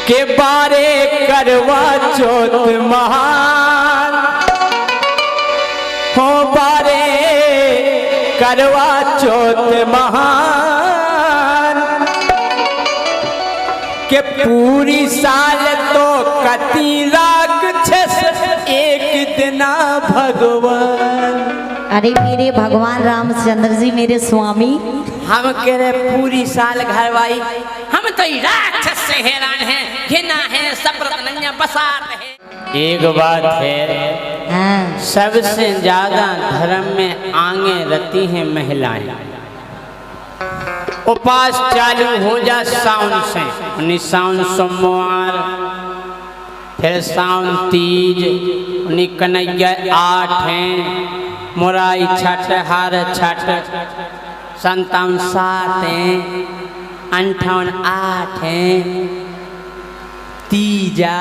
के बारे करवा चौथ महान हो बारे करवा चौथ महान के पूरी साल तो कती राक्षस एक दिना भगवान। अरे मेरे भगवान रामचंद्र जी मेरे स्वामी, हम कह रहे पूरी साल घरवाई, हम तो राक्षस से हैरान हैं, घिना है सप्रत नैया बसात है। एक बात है, हाँ। सबसे ज्यादा धर्म में आगे रहती हैं महिलाएं। उपास चालू हो जा सावन से, सावन सोमवार, फिर सावन तीज, कन्हैया 8 हैं, मोराई छठ, हार छठ, 57 7 हैं, 58 8 हैं, तीजा,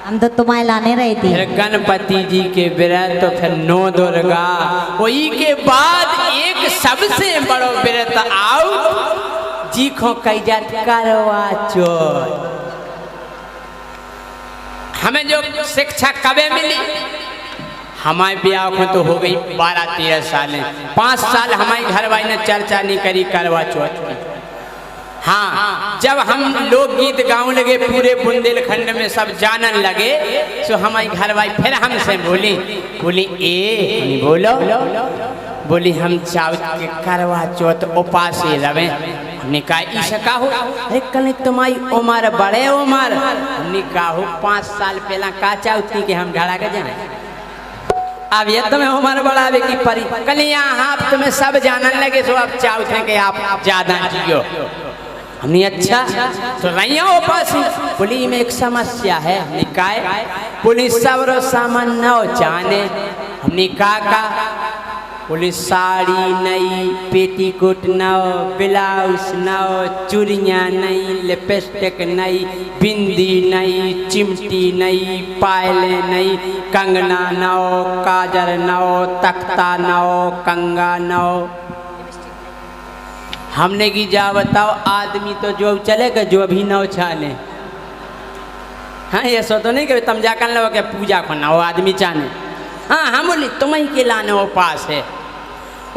हम तो तुम्हें लाने रहे थे। फिर गणपति जी के व्रत, तो फिर 9 दुर्गा, वही के बाद एक सबसे बड़ो व्रत आओ जी खो कई जात करवा चौथ। हमें जो शिक्षा कबे मिली, हमारे ब्याह को तो हो गई 12-13 साल, 5 साल हमारी घरवाली ने चर्चा नहीं करी करवा चौथ की। हाँ, जब हम लोकगीत गाँव लगे पूरे बुंदेलखंड में सब जानन लगे, तो हमारी घरवाली फिर हमसे बोली ए बोलो, बोली हम चाहते के करवा चौथ उपास रवे। हमने कहा ईशा का हो, अरे कल तुम्हारी उम्र बड़े उम्र, हमने कहा हो 5 साल पहला का चाहती कि हम ढड़ा के जाए, अब ये तुम्हें उम्र बढ़ावे की परी, कल यहाँ आप तुम्हें सब जानन लगे, तो आप चाहते कि आप ज्यादा जियो। हमने अच्छा तो रैया उपास, बोली में एक समस्या है। हमने कहा, बोली सबरो सामान न जाने। हमने कहा बोली साड़ी नहीं, पेटीकोट न, ब्लाउज न, चूड़ियाँ नहीं, लिपस्टिक नहीं, बिंदी नहीं, चिमटी नहीं, पायले नहीं, कंगना न, काजल न, तख्ता न, कंगा न। हमने की जा बताओ, आदमी तो जो चलेगा जो भी न चाले। हाँ, ये सो तो नहीं कि तुम जाकर लो के पूजा को ना, वो आदमी चाहे। हाँ, हम बोली तुम्हें के लाने वो पास है,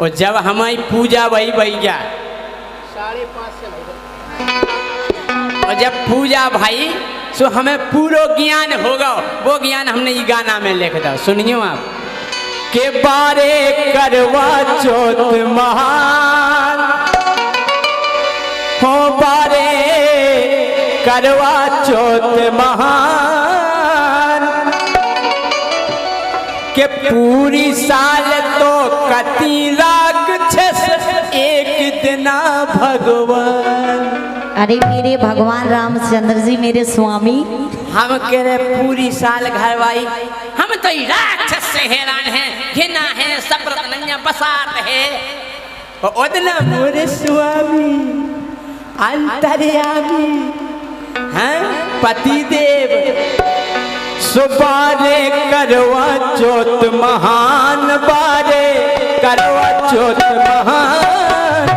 और जब हमारी पूजा वही गया 5:30 से, और जब पूजा भाई सो हमें पूरा ज्ञान होगा, वो ज्ञान हमने ये गाना में लिख दो, सुनियो आप। के बारे करवा चौथ महान हो बारे करवा चौथ महान के पूरी साल तो कती राक्षस एक दिना भगवान। अरे मेरे भगवान रामचंद्र जी मेरे स्वामी, हम कह रहे पूरी साल घरवाई, हम तो राक्षस से हैरान हैं, घिना है सप्रत नैया बसात है। ओदना मोरे स्वामी अंतर्यामी हैं पतिदेव, सुबारे करवा चौथ महान, बारे करवा चौथ महान,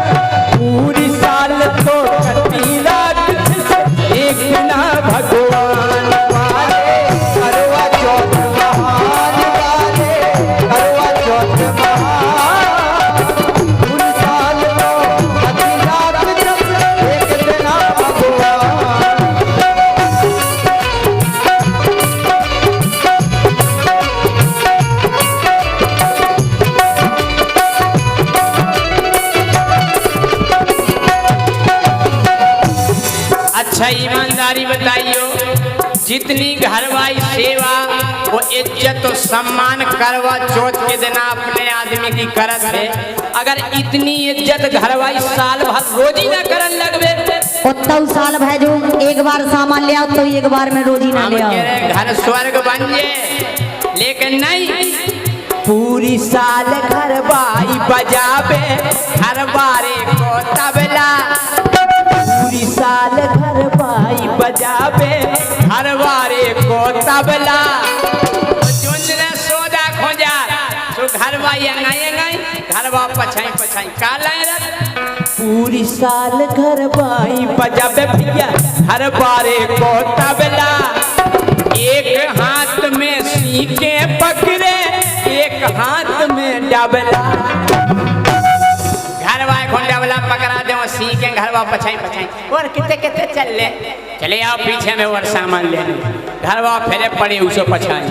पूरी साल तो कती राक्षस एक ना भगवान। बारे करवा चौथ महान, बारे करवा चौथ महान, पूरी साल तो कती राक्षस एक ना भगवान। अच्छा ईमानदारी बताइयो, जितनी घरवाई सेवा वो इज्जत और सम्मान करवा चौथ के दिन अपने आदमी की करत है, अगर इतनी इज्जत घरवाई साल भर रोजी ना करन लगवे, उतना साल भाई जो एक बार सामान ले आओ तो एक बार में रोजी ना ले आओ, घर स्वर्ग बन जाए। लेकिन नहीं, पूरी साल घरवाई बजावे घरवारे को तबला, पूरी साल घरवाई बजावे घरवारे को तबला, जुंजने सोदा खोजा तो घरवाई अंगाई घरवा पछाई पछाई काला रख। पूरी साल घर बाई बजाबे भैया हर बारे को तबला, एक हाथ में सीके पकड़े एक हाथ में डबला। घरवा को डबला पकड़ा दे सीके घरवा पछाई पछाई और कितने कितने चले आओ पीछे में और सामान लेने घरवा फेरे पड़े उसे पछाई।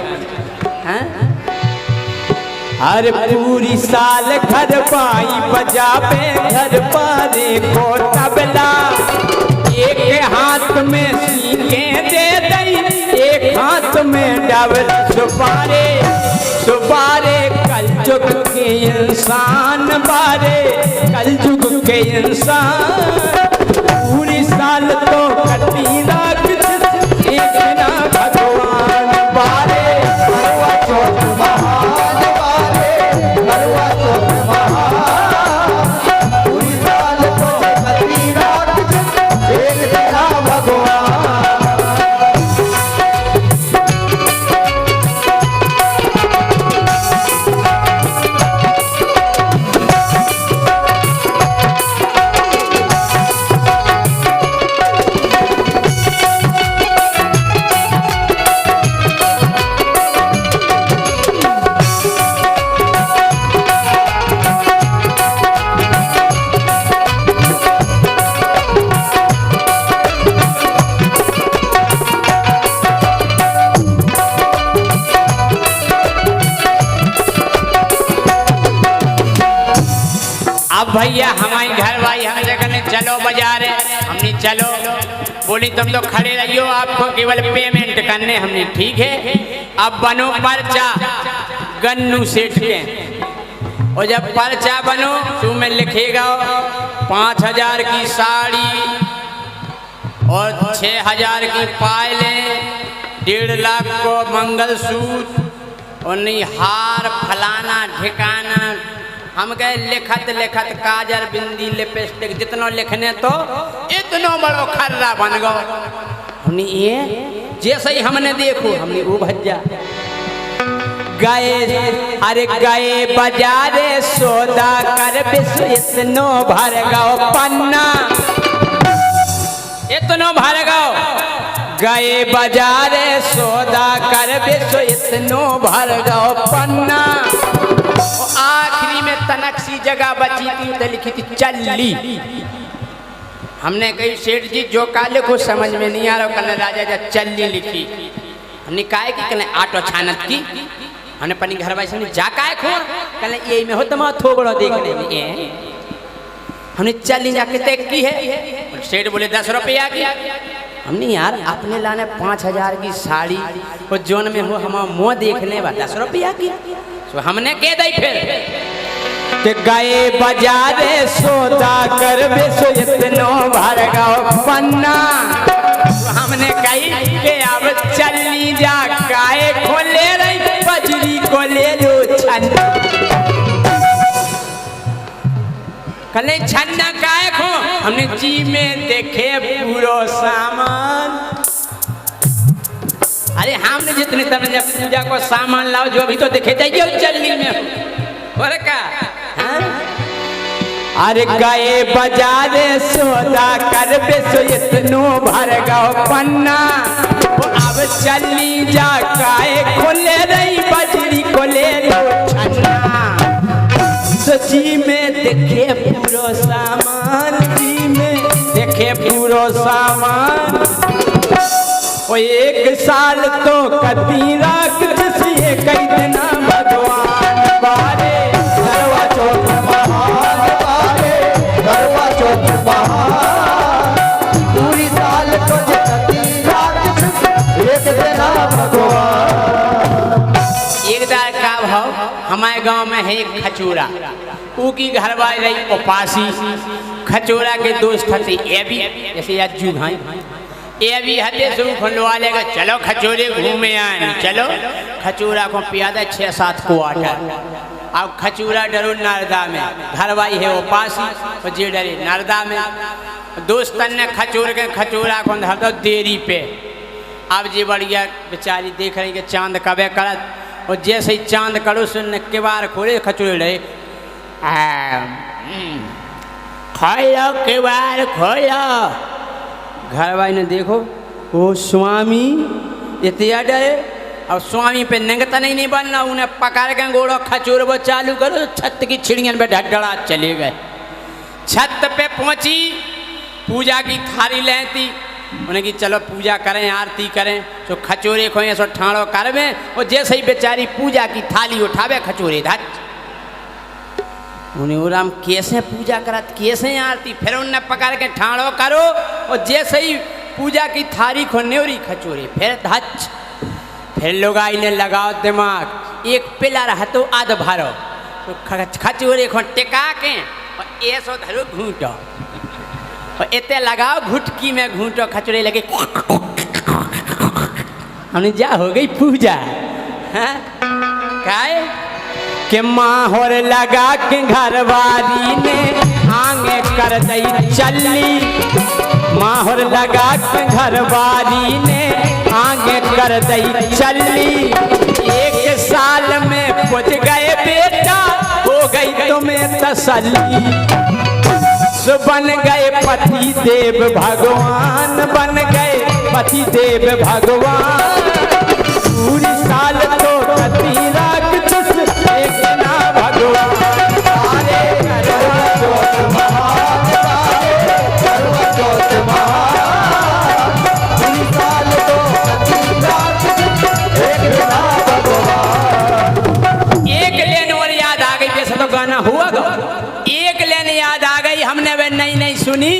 हर पूरी साल घर पाई बजाबे घर पारे को तबला, एक हाथ में सीके दे दई एक हाथ में डबला। सुपारे सुपारे कल जुग के इंसान बारे कल जुग के इंसान, पूरी साल तो कटी रात एक ना भगवान बारे। भैया हमारे घर भाई हम जगह चलो बाजार हमने चलो बोली तुम तो खड़े रहियो आपको केवल पेमेंट करने हमने ठीक है। अब बनो पर्चा गन्नू सेठ के और जब पर्चा बनो तो में लिखेगा 5000 की साड़ी और 6000 की पायलें 1.5 लाख को मंगलसूत्र और नहीं हार फलाना ठिकाना। हम कहे लिखत लिखत काजर बिंदी लिपस्टिक जितना लिखने तो इतना बड़ो खर्रा बन गो। हमने ये जैसे ही हमने देखो हमने वो भज्जा गए अरे गए बाजारे सौदा कर विश्व इतनो भर गो पन्ना इतनो भर गो। गए बाजारे सौदा कर विश्व इतनो भर गो पन्ना। आखिरी में तनक सी जगह बची थी तो लिखी थी चल्ली। हमने कही सेठ जी जो काले को समझ में नहीं आ रहा कल राजा जा चल्ली लिखी। हमने कहा कि कल आटो छानत की हमने अपनी घर वाले से जा का खो कल ये में हो तो थोबड़ो देखने में ये हमने चल्ली जाके तय की है। सेठ बोले 10 रुपया की। हमने यार अपने लाने 5000 की साड़ी और जोन में हो हम मुँह देखने बा 10 रुपया की तो हमने कह दी फिर कि गए बाजारे सौदा कर विश्व इतनो भर गो पन्ना। तो हमने कही कि अब चलनी जा गाय को ले रही बजरी को ले लो छन्ना। कले छन्ना गाय को हमने जी में देखे पूरा सामान। अरे हमने जितने तरह पूजा को सामान लाओ जो अभी तो देखे जाइए चलनी में और का। अरे गए बाजारे सौदा कर विश्व इतनो भर गो पन्ना। अब चलनी जा गाय को ले रही बजरी को ले लो छन्ना। जी में देखे पूरा सामान जी में देखे पूरा सामान। वो 1 साल तो कती राख जिसे कई दिन भगवान बारे करवा चौथ महान बारे करवा चौथ महान। पूरी साल तो कती राख एक दिन भगवान। एक दार का भाव हमारे गांव में है एक खचूरा ऊ की घरवाली रही उपासी। खचूरा के दोस्त थे ये भी जैसे अज्जू भाई ये भी हते शुरू खंडवा लेगा चलो खचूरे घूमे आए चलो। खचूरा को पियादा 6-7 क्वार्टर। अब खचूरा डरो नारदा में घरवाई है उपासी और जे डरे नारदा में। दोस्तन ने खचूरा को धर दो देरी पे। अब जी बढ़िया बेचारी देख रही कि चांद कबे करत और जैसे ही चांद करो सुन के बार खोले खचूरे रहे खोलो किवाड़ खोलो। घर वाले ने देखो, ओ स्वामी इतना डरे। अब स्वामी पे नंगता नहीं बनना, उन्हें पकड़ के गोड़ो खचोर वो चालू करो, छत की छिड़ियन पे ढड़ात चले गए। छत पे पहुंची, पूजा की थाली लेती, उन्हें कि चलो पूजा करें, आरती करें। तो खचोरे खोए सो ठाणो करवे, और जैसे ही बेचारी पूजा की थाली उठावे खचोरे धच। उन्हें राम कैसे पूजा करत, कैसे आरती, फिर उन्हें पकड़ के ठाणो करो, और जैसे ही पूजा की थाली को न्योरी खचोरे फिर धच। फिर लोग आईने लगाओ दिमाग, एक पिलर हतो आध भरो, तो खचोरे को टिका के और ऐसो धरो घूटो, और इतने लगाओ घुटकी में घूटो, खचोरे लगे। हमने जा हो गई पूजा। हाँ काय के माहौर लगा के घरवारी ने आगे कर दई चली। माहौर लगा के घरवारी ने आगे कर दई चली। 1 साल में पहुंच गए बेटा, हो गई तुम्हें तसल्ली। बन गए पति देव भगवान, बन गए पति देव भगवान। पूरी साल तो कती राक्षस एक ना भगवान। अरे करवा चौथ महान, करवा चौथ महान। पूरी साल तो कती राक्षस एक ना भगवान। एक लेन और याद आ गई, जैसा तो गाना हुआ गा। एक लेन याद आ गई, हमने वे नहीं सुनी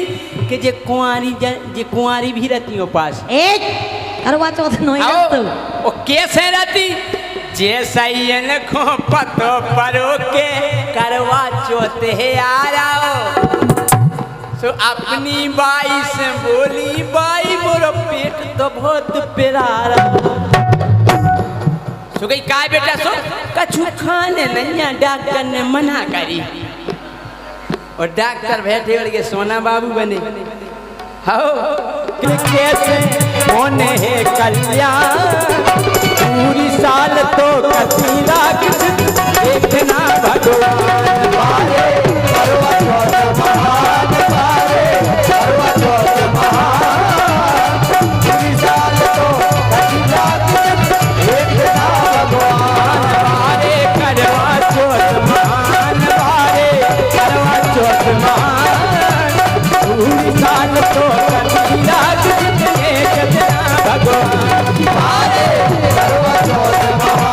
कि जे कुंवारी भी रहती हो पास। एक करवा चौथ नहीं आओ, वो कैसे रहती, जैसा को पतो परो के करवा चौथ है आ रहा। तो अपनी बाई से बोली, बाई मोरो पेट तो बहुत प्यारा। सो गई काय बेटा, सो कछु खाने नहीं, डॉक्टर ने मना करी, और डॉक्टर बैठे और के सोना बाबू बने। हो कैसे होने है कल्याण, पूरी साल तो कती राक्षस एक ना भगवान। बारे करवा चौथ महान, बारे करवा चौथ महान। पूरी साल तो कती राक्षस एक ना भगवान। बारे करवा चौथ महान, बारे करवा चौथ महान। पूरी साल तो कती राक्षस एक ना भगवान। बारे करवा चौथ महान।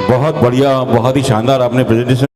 बहुत बढ़िया, बहुत ही शानदार आपने प्रेजेंटेशन